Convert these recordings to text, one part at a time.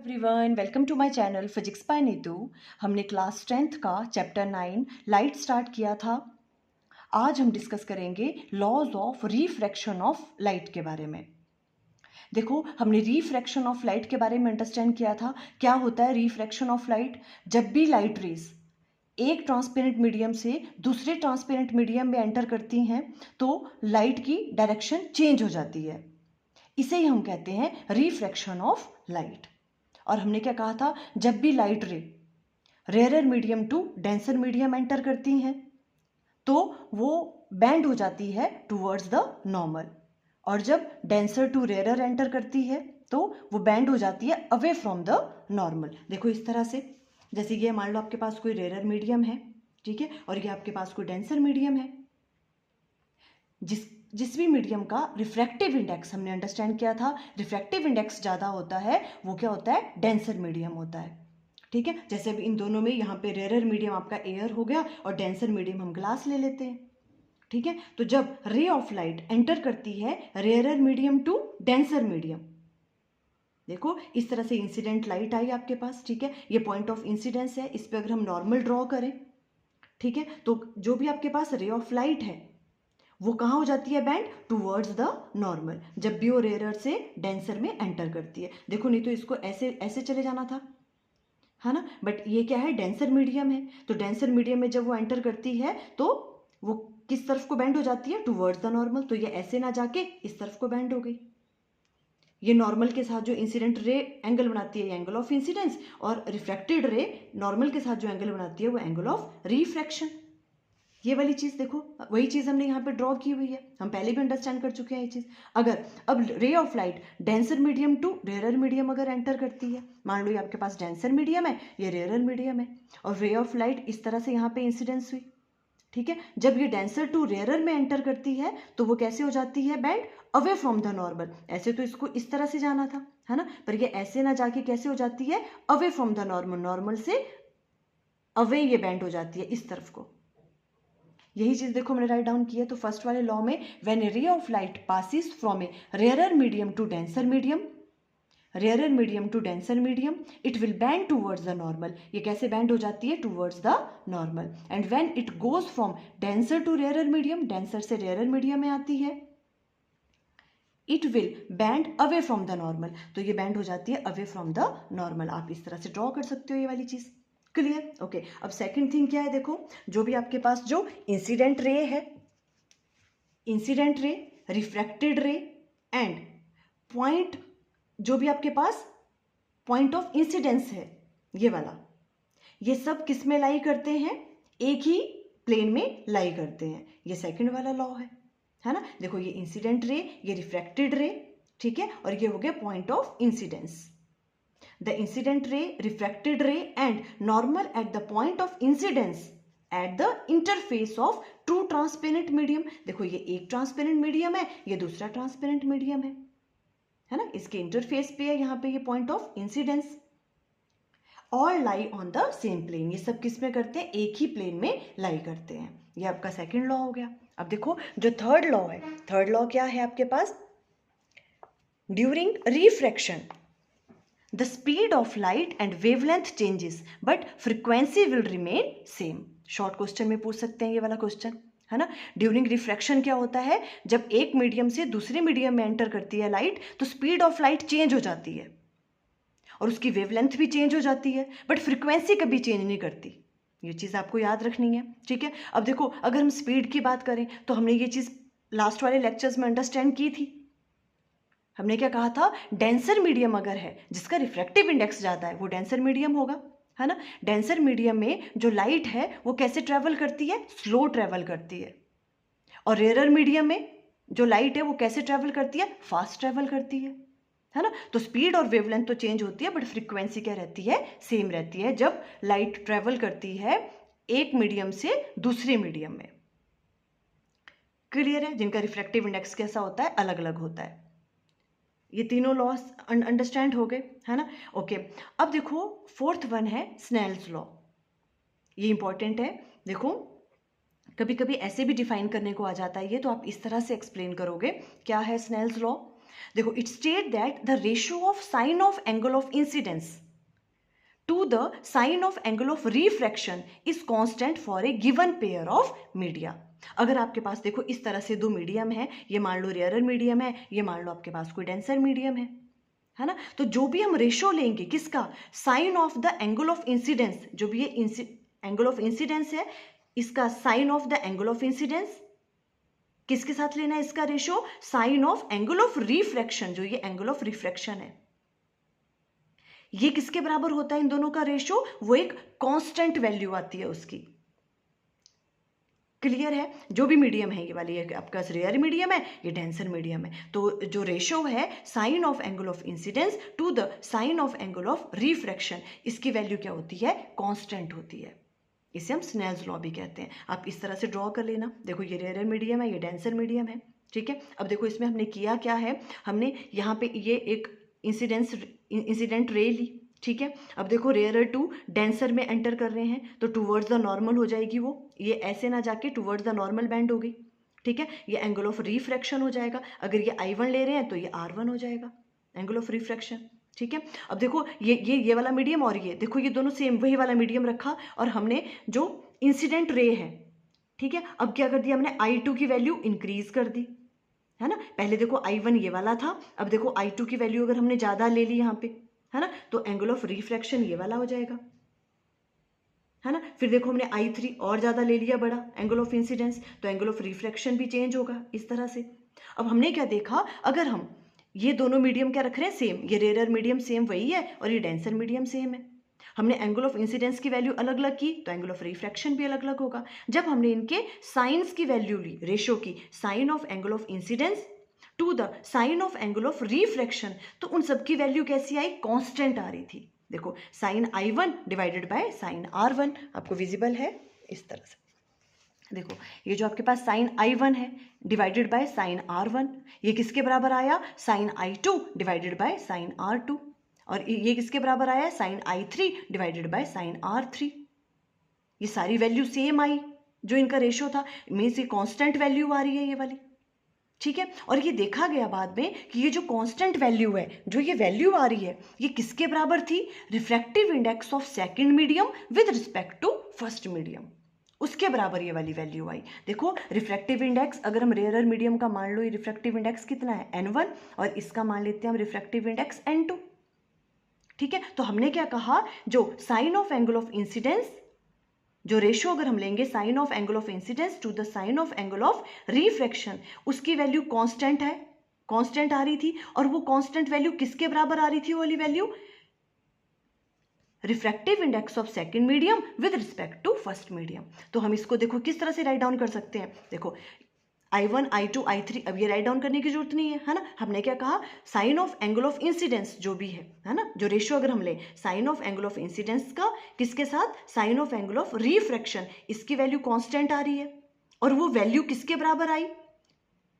Everyone, welcome to my channel physics by Neetu. हमने class 10th का chapter 9 light start किया था। आज हम डिस्कस करेंगे laws of refraction of light के बारे में। देखो, हमने रिफ्रैक्शन ऑफ लाइट के बारे में अंडरस्टैंड किया था। क्या होता है रिफ्रैक्शन ऑफ लाइट? जब भी लाइट रेज एक ट्रांसपेरेंट मीडियम से दूसरे ट्रांसपेरेंट मीडियम में एंटर करती हैं तो लाइट की डायरेक्शन चेंज हो जाती है। इसे ही हम कहते हैं रिफ्रैक्शन ऑफ लाइट। और हमने क्या कहा था, जब भी light ray rarer medium to denser medium enter करती हैं तो वो बैंड हो जाती है टूवर्ड्स द नॉर्मल, और जब डेंसर टू रेयरर एंटर करती है तो वो बैंड हो जाती है अवे फ्रॉम द नॉर्मल। देखो इस तरह से, जैसे ये मान लो आपके पास कोई रेयरर मीडियम है, ठीक है, और ये आपके पास कोई डेंसर मीडियम है। जिस भी मीडियम का रिफ्रैक्टिव इंडेक्स हमने अंडरस्टैंड किया था, रिफ्रैक्टिव इंडेक्स ज़्यादा होता है वो क्या होता है, डेंसर मीडियम होता है। ठीक है, जैसे अभी इन दोनों में यहाँ पे रेयरर मीडियम आपका एयर हो गया और डेंसर मीडियम हम ग्लास ले लेते हैं। ठीक है, तो जब रे ऑफ लाइट एंटर करती है rarer medium to denser medium, देखो इस तरह से इंसिडेंट लाइट आई आपके पास। ठीक है, ये पॉइंट ऑफ इंसिडेंस है, इस पर अगर हम नॉर्मल ड्रॉ करें, ठीक है, तो जो भी आपके पास रे ऑफ लाइट है वो कहाँ हो जाती है, बैंड टूवर्ड्स द नॉर्मल, जब भी वो रेयरर से डेंसर में एंटर करती है। देखो नहीं तो इसको ऐसे ऐसे चले जाना था, है ना, बट ये क्या है, डेंसर मीडियम है, तो डेंसर मीडियम में जब वो एंटर करती है तो वो किस तरफ को बैंड हो जाती है, टूवर्ड्स द नॉर्मल। तो ये ऐसे ना जाके इस तरफ को बैंड हो गई। ये नॉर्मल के साथ जो इंसिडेंट रे एंगल बनाती है ये एंगल ऑफ इंसिडेंस, और रिफ्रैक्टेड रे नॉर्मल के साथ जो एंगल बनाती है वो एंगल ऑफ रिफ्रैक्शन। ये वाली चीज़ देखो, वही चीज़ हमने यहाँ पे ड्रॉ की हुई है, हम पहले भी अंडरस्टैंड कर चुके हैं ये चीज़। अगर अब ray of light denser medium to rarer medium अगर एंटर करती है, मान लो ये आपके पास डेंसर मीडियम है, ये रेयरर मीडियम है, और रे ऑफ लाइट इस तरह से यहाँ पे इंसिडेंस हुई। ठीक है, जब ये डेंसर टू रेयरर में एंटर करती है तो वो कैसे हो जाती है, band away from the normal. ऐसे तो इसको इस तरह से जाना था, है ना, पर ये ऐसे ना जाके कैसे हो जाती है, away from the normal, normal से अवे ये बैंड हो जाती है इस तरफ को। यही चीज देखो हमने राइट डाउन की है। तो फर्स्ट वाले लॉ में, when a ray of light passes from a rarer medium to denser medium, rarer medium to denser medium, it will bend towards the normal. ये कैसे बैंड हो जाती है, towards the normal. And when it goes from denser to rarer medium, denser से rarer medium में आती है, it will bend away from the normal. तो ये बैंड हो जाती है अवे फ्रॉम द नॉर्मल। आप इस तरह से ड्रॉ कर सकते हो ये वाली चीज। क्लियर? ओके, अब सेकंड थिंग क्या है, देखो जो भी आपके पास जो इंसिडेंट रे है, इंसिडेंट रे, रिफ्रैक्टेड रे एंड पॉइंट, जो भी आपके पास पॉइंट ऑफ इंसिडेंस है ये वाला, ये सब किस में लाई करते हैं, एक ही प्लेन में लाई करते हैं। ये सेकंड वाला लॉ है ना। देखो ये इंसिडेंट रे, ये रिफ्रैक्टेड रे, ठीक है, और ये हो गया point of incidence. The incident ray, refracted ray and normal at the point of incidence at the interface of two transparent medium। देखो ये एक ट्रांसपेरेंट मीडियम है, ये दूसरा ट्रांसपेरेंट मीडियम है ना, इसके इंटरफेस पे है यहाँ पे ये point of incidence. All lie on the same plane, ये सब किस में करते हैं, एक ही प्लेन में लाई करते हैं। ये आपका सेकेंड लॉ हो गया। अब देखो जो थर्ड लॉ है, थर्ड लॉ क्या है आपके पास, during refraction the speed of light and wavelength changes but frequency will remain same। Short question में पूछ सकते हैं ये वाला क्वेश्चन, है ना। ड्यूरिंग रिफ्रैक्शन क्या होता है, जब एक मीडियम से दूसरे मीडियम में एंटर करती है लाइट तो स्पीड ऑफ लाइट चेंज हो जाती है और उसकी वेवलेंथ भी चेंज हो जाती है, बट फ्रिक्वेंसी कभी चेंज नहीं करती। ये चीज़ आपको याद रखनी है, ठीक है। अब देखो अगर हम स्पीड की बात करें तो हमने ये चीज़ लास्ट वाले लेक्चर्स में अंडरस्टैंड की थी। हमने क्या कहा था, डेंसर मीडियम अगर है जिसका रिफ्रैक्टिव इंडेक्स ज़्यादा है वो डेंसर मीडियम होगा, है ना। डेंसर मीडियम में जो लाइट है वो कैसे ट्रेवल करती है, स्लो ट्रेवल करती है, और रेयरर मीडियम में जो लाइट है वो कैसे ट्रेवल करती है, फास्ट ट्रेवल करती है ना। तो स्पीड और वेवलेंथ तो चेंज होती है बट फ्रीक्वेंसी क्या रहती है, सेम रहती है जब लाइट ट्रेवल करती है एक मीडियम से दूसरे मीडियम में। क्लियर है? जिनका रिफ्रैक्टिव इंडेक्स कैसा होता है, अलग अलग होता है। ये तीनों लॉस अंडरस्टैंड हो गए, है ना। ओके, अब देखो फोर्थ वन है स्नेल्स लॉ। ये इंपॉर्टेंट है। देखो कभी कभी ऐसे भी डिफाइन करने को आ जाता है ये, तो आप इस तरह से एक्सप्लेन करोगे क्या है स्नेल्स लॉ। देखो, it state that the ratio of sine of angle of incidence to the sine of angle of refraction is constant for a given pair of media. अगर आपके पास देखो इस तरह से दो मीडियम है, ये मान लो रेयरर मीडियम है, ये मान लो आपके पास कोई डेंसर मीडियम है ना, तो जो भी हम रेशो लेंगे किसका, sine of the angle of incidence, जो भी ये एंगल ऑफ इंसिडेंस है, इसका sine of the angle of incidence किसके साथ लेना है, इसका ratio sine of angle of refraction, जो ये एंगल ऑफ रिफ्रैक्शन है ये किसके बराबर होता है, इन दोनों का रेशो, वो एक कांस्टेंट वैल्यू आती है उसकी। क्लियर है, जो भी मीडियम है, ये वाली आपका रेयर मीडियम है, ये डेंसर मीडियम है, तो जो रेशो है sine of angle of incidence to the sine of angle of refraction, इसकी वैल्यू क्या होती है, कांस्टेंट होती है। इसे हम स्नेल्स लॉ भी कहते हैं। आप इस तरह से ड्रॉ कर लेना। देखो ये रेयर मीडियम है, ये डेंसर मीडियम है, ठीक है। अब देखो इसमें हमने किया क्या है, हमने यहाँ पे ये एक इंसिडेंट रे ली, ठीक है। अब देखो रेयरर टू डेंसर में एंटर कर रहे हैं तो टूवर्ड्स द नॉर्मल हो जाएगी वो, ये ऐसे ना जाके टूवर्ड्स द नॉर्मल बैंड हो गई, ठीक है। ये एंगल ऑफ रिफ्रैक्शन हो जाएगा, अगर ये I1 ले रहे हैं तो ये R1 हो जाएगा एंगल ऑफ रिफ्रैक्शन, ठीक है। अब देखो ये वाला मीडियम और ये देखो, ये दोनों सेम वही वाला मीडियम रखा और हमने जो इंसिडेंट रे है, ठीक है, अब क्या कर दिया हमने, I2 की वैल्यू इंक्रीज कर दी, है ना। पहले देखो I1 ये वाला था, अब देखो I2 की वैल्यू अगर हमने ज़्यादा ले ली यहाँ पे, है ना, तो एंगल ऑफ रिफ्रैक्शन ये वाला हो जाएगा, है ना। फिर देखो हमने I3 और ज़्यादा ले लिया बड़ा एंगल ऑफ इंसिडेंस, तो एंगल ऑफ रिफ्रैक्शन भी चेंज होगा इस तरह से। अब हमने क्या देखा, अगर हम ये दोनों मीडियम क्या रख रहे हैं, सेम, ये रेयर मीडियम सेम वही है और ये डेंसर मीडियम सेम है, हमने एंगल ऑफ इंसिडेंस की वैल्यू अलग अलग की तो एंगल ऑफ रिफ्रैक्शन भी अलग अलग होगा। जब हमने इनके साइंस की वैल्यू ली, रेशो की, sine of angle of incidence to the sine of angle of refraction, तो उन सब की वैल्यू कैसी आई, कांस्टेंट आ रही थी। देखो sign I1 divided by sign R1, आपको विजिबल है इस तरह से। देखो ये जो आपके पास साइन I1 है डिवाइडेड बाय साइन R1, ये किसके बराबर आया, sign I2 divided by sign R2, और ये किसके बराबर आया, sign I3 divided by sign R3। ये सारी वैल्यू सेम आई, जो इनका रेशो था, मीन्स ये कांस्टेंट वैल्यू आ रही है ये वाली, ठीक है। और ये देखा गया बाद में कि ये जो कांस्टेंट वैल्यू है, जो ये वैल्यू आ रही है, ये किसके बराबर थी, refractive index of second medium with respect to first medium, उसके बराबर ये वाली वैल्यू आई। देखो रिफ्रैक्टिव इंडेक्स, अगर हम रेयरर मीडियम का मान लो, ये रिफ्रैक्टिव इंडेक्स कितना है, N1, और इसका मान लेते हैं हम रिफ्रैक्टिव इंडेक्स N2, ठीक है। तो हमने क्या कहा, जो sine of angle of incidence, जो रेशो अगर हम लेंगे sine of angle of incidence to the sine of angle of refraction, उसकी वैल्यू कांस्टेंट है, कांस्टेंट आ रही थी, और वो कांस्टेंट वैल्यू किसके बराबर आ रही थी, वो वाली value, refractive index of second medium with respect to first medium. तो हम इसको देखो किस तरह से राइट डाउन कर सकते हैं, देखो I1 I2 I3, अब ये राइट डाउन करने की जरूरत नहीं है ना। हमने क्या कहा, sine of angle of incidence जो भी है ना, जो रेशियो अगर हम ले sine of angle of incidence का किसके साथ, sine of angle of refraction, इसकी वैल्यू कांस्टेंट आ रही है, और वो वैल्यू किसके बराबर आई,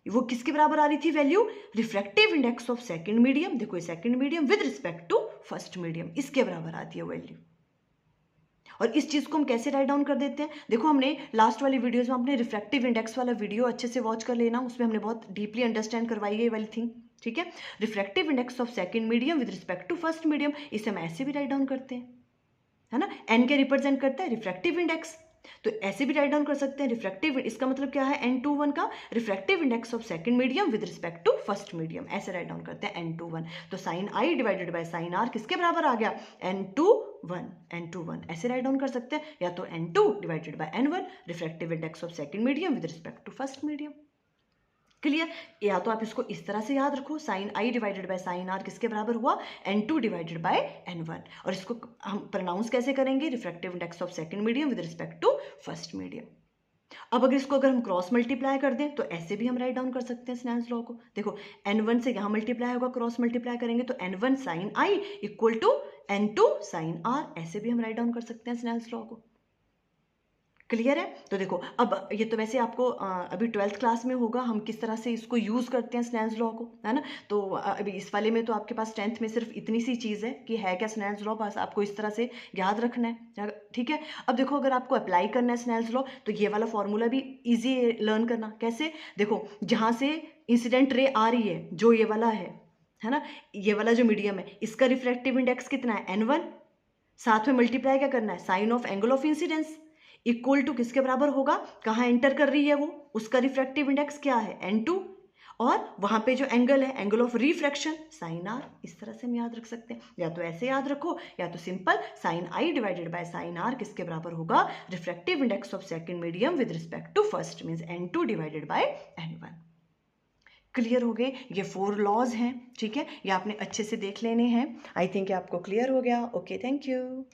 वो किसके बराबर आ रही थी value, refractive index of second medium, देखो ये second medium with respect to first medium, इसके बराबर आती है वैल्यू। और इस चीज़ को हम कैसे राइट डाउन कर देते हैं, देखो हमने लास्ट वाली वीडियोस में अपने रिफ्रैक्टिव इंडेक्स वाला वीडियो अच्छे से वॉच कर लेना, उसमें हमने बहुत डीपली अंडरस्टैंड करवाई है ये वाली थिंग, ठीक है। Refractive index of second medium with respect to first medium, इसे हम ऐसे भी राइट डाउन करते हैं, है ना, एन के रिप्रेजेंट करता है रिफ्रैक्टिव इंडेक्स, तो ऐसे भी राइट डाउन कर सकते हैं रिफ्रैक्टिव, इसका मतलब क्या है, N21 का refractive index of second medium with respect to first medium, ऐसे राइट डाउन करते हैं N21। तो sine I divided by sine R किसके बराबर आ गया, N21, ऐसे राइट डाउन कर सकते हैं, या तो N2 divided by N1 refractive index of second medium with respect to first medium. Clear, या तो आप इसको इस तरह से याद रखो, sine I divided by sine R किसके बराबर हुआ, N2 डिवाइडेड बाय N1, और इसको हम प्रोनाउंस कैसे करेंगे, refractive index of second medium with respect to first medium. अब अगर हम क्रॉस मल्टीप्लाई कर दें तो ऐसे भी हम राइट डाउन कर सकते हैं स्नेल्स लॉ को, देखो N1 से यहाँ मल्टीप्लाई होगा, क्रॉस मल्टीप्लाई करेंगे तो N1 sine I equal to N2 sine R, ऐसे भी हम राइट डाउन कर सकते हैं स्नेल्स लॉ को। क्लियर है? तो देखो अब ये तो वैसे आपको अभी 12th क्लास में होगा हम किस तरह से इसको यूज़ करते हैं स्नेल्स लॉ को, है ना? तो अभी इस वाले में तो आपके पास 10th में सिर्फ इतनी सी चीज़ है कि है क्या स्नेल्स लॉ, बस आपको इस तरह से याद रखना है, ठीक है? अब देखो अगर आपको अप्लाई करना है स्नेल्स लॉ तो ये वाला फॉर्मूला भी ईजी लर्न करना। कैसे? देखो जहाँ से इंसिडेंट रे आ रही है, जो ये वाला है ना, ये वाला जो मीडियम है, इसका रिफ्रैक्टिव इंडेक्स कितना है? n1। साथ में मल्टीप्लाई क्या करना है? Sine of angle of incidence equal to किसके बराबर होगा? कहाँ एंटर कर रही है वो, उसका रिफ्रैक्टिव इंडेक्स क्या है? n2। और वहां पे जो एंगल है, angle of refraction, sine R. इस तरह से हम याद रख सकते हैं, या तो ऐसे याद रखो या तो simple sine I divided by sine R किसके बराबर होगा? Refractive index of second medium with respect to first, means n2 divided by n1। Clear हो गए? ये 4 लॉज हैं, ठीक है, ये आपने अच्छे से देख लेने हैं। आई थिंक आपको क्लियर हो गया। Okay, thank you.